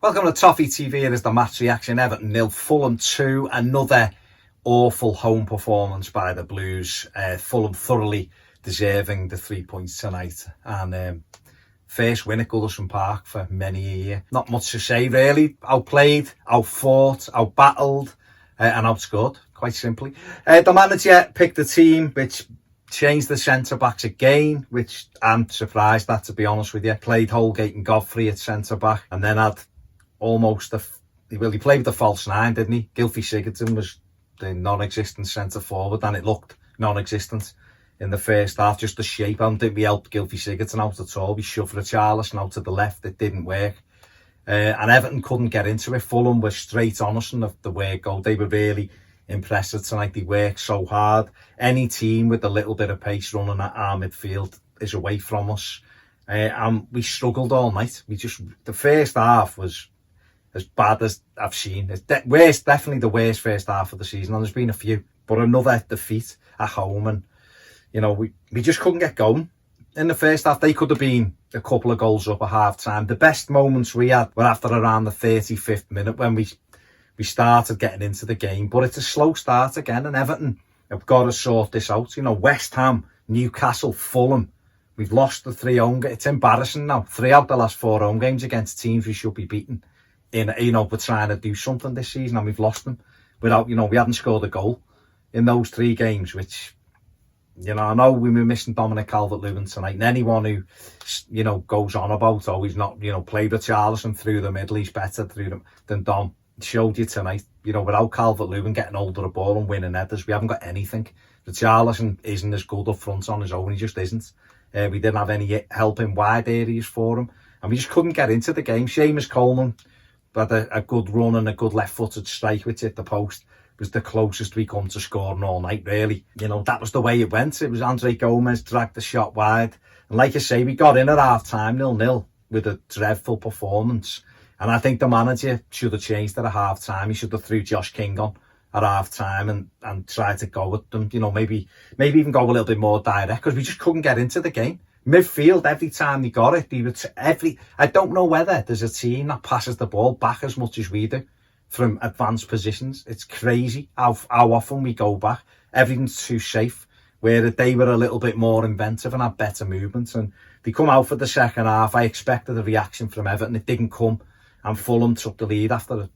Welcome to Toffee TV. It is the match reaction. Everton 0, Fulham 2. Another awful home performance by the Blues. Fulham thoroughly deserving the 3 points tonight. And first win at Goodison Park for many a year. Not much to say really. Outplayed, outfought, outbattled and outscored, quite simply. The manager picked a team which changed the centre-backs again, which I'm surprised at, to be honest with you. Played Holgate and Godfrey at centre-back and then had almost he played with the false nine, didn't he? Gylfi Sigurdsson was the non-existent centre forward, and it looked non-existent in the first half. Just the shape. I don't think we helped Gylfi Sigurdsson out at all. We shoved Richarlison out to the left. It didn't work, and Everton couldn't get into it. Fulham were straight on us and the way it go. They were really impressive tonight. They worked so hard. Any team with a little bit of pace running at our midfield is away from us, and we struggled all night. The first half was as bad as I've seen. It's definitely the worst first half of the season, and there's been a few, but another defeat at home, and we just couldn't get going in the first half. They could have been a couple of goals up at half time. The best moments we had were after around the 35th minute when we started getting into the game, but it's a slow start again, and Everton have got to sort this out. West Ham, Newcastle, Fulham, we've lost the 3 home games. It's embarrassing now. 3 out the last 4 home games against teams we should be beating. We're trying to do something this season and we've lost them without, we hadn't scored a goal in those 3 games, which, I know we were missing Dominic Calvert-Lewin tonight, and anyone who, goes on about, he's not, played with Richarlison through the middle, he's better through them than Dom, showed you tonight, without Calvert-Lewin getting hold of the ball and winning headers, we haven't got anything. Richarlison isn't as good up front on his own, he just isn't. We didn't have any help in wide areas for him, and we just couldn't get into the game. Seamus Coleman had a good run and a good left-footed strike which hit the post. Was the closest we come to scoring all night, really. That was the way it went. It was Andre Gomez dragged the shot wide, and like I say, we got in at half-time 0-0 with a dreadful performance, and I think the manager should have changed it at half-time. He should have threw Josh King on at half-time and tried to go with them, maybe even go a little bit more direct, because we just couldn't get into the game. Midfield, every time they got it, I don't know whether there's a team that passes the ball back as much as we do from advanced positions. It's crazy how often we go back. Everything's too safe, where they were a little bit more inventive and had better movements, and they come out for the second half. I expected a reaction from Everton. It didn't come, and Fulham took the lead after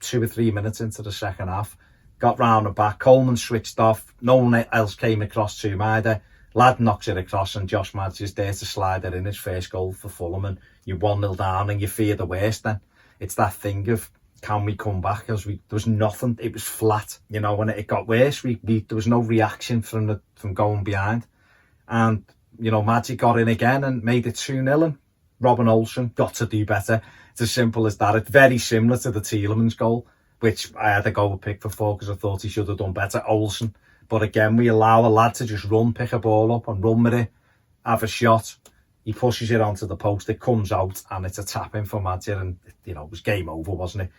2 or 3 minutes into the second half. Got round the back, Coleman switched off, no one else came across to him either. Lad knocks it across and Josh Mads is there to slide it in, his first goal for Fulham, and you're 1-0 down and you fear the worst then. It's that thing of, can we come back? Because there was nothing, it was flat. When it got worse, there was no reaction from going behind. And, Mads got in again and made it 2-0, and Robin Olsen got to do better. It's as simple as that. It's very similar to the Tielemans goal, which I had to go with Pickford for because I thought he should have done better. Olsen. But again, we allow a lad to just run, pick a ball up and run with it, have a shot. He pushes it onto the post, it comes out, and it's a tap-in for Madjer, and, it was game over, wasn't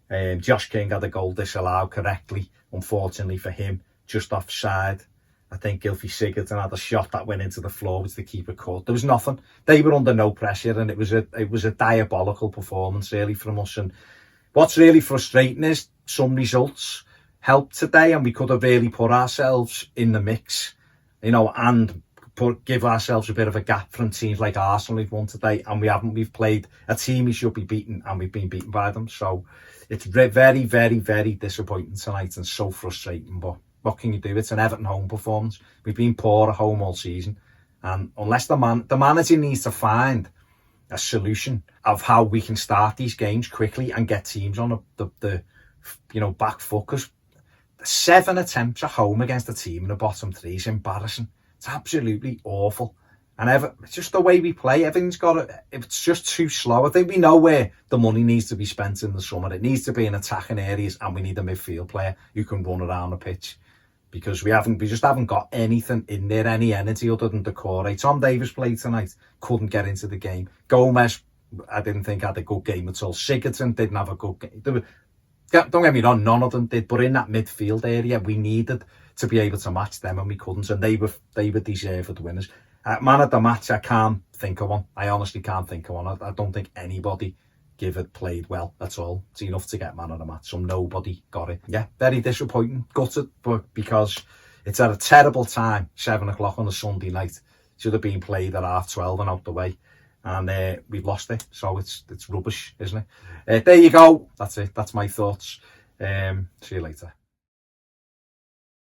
it? Josh King had a goal disallowed correctly, unfortunately for him, just offside. I think Gylfi Sigurdsson had a shot that went into the floor, which the keeper caught. There was nothing. They were under no pressure, and it was a diabolical performance, really, from us. And what's really frustrating is some results helped today, and we could have really put ourselves in the mix, and give ourselves a bit of a gap from teams like Arsenal who've won today, and we haven't. We've played a team we should be beaten, and we've been beaten by them. So it's very, very, very disappointing tonight and so frustrating, but what can you do? It's an Everton home performance. We've been poor at home all season, and unless the manager needs to find a solution of how we can start these games quickly and get teams on the back foot, because 7 attempts at home against a team in the bottom 3 is embarrassing. It's absolutely awful. And it's just the way we play. It's just too slow. I think we know where the money needs to be spent in the summer. It needs to be in attacking areas, and we need a midfield player who can run around the pitch, because we just haven't got anything in there, any energy other than Decore. Tom Davies played tonight, couldn't get into the game. Gomez, I didn't think had a good game at all. Sigurdsson didn't have a good game. Don't get me wrong, none of them did, but in that midfield area, we needed to be able to match them, and we couldn't, and they were deserved winners. Man of the match, I can't think of one. I honestly can't think of one. I don't think anybody give it played well at all. It's enough to get man of the match, so nobody got it. Yeah, very disappointing, gutted, but because it's at a terrible time, 7 o'clock on a Sunday night. Should have been played at 12:30 and out the way, and we've lost it, so it's rubbish, isn't it? There you go, that's it, that's my thoughts. See you later.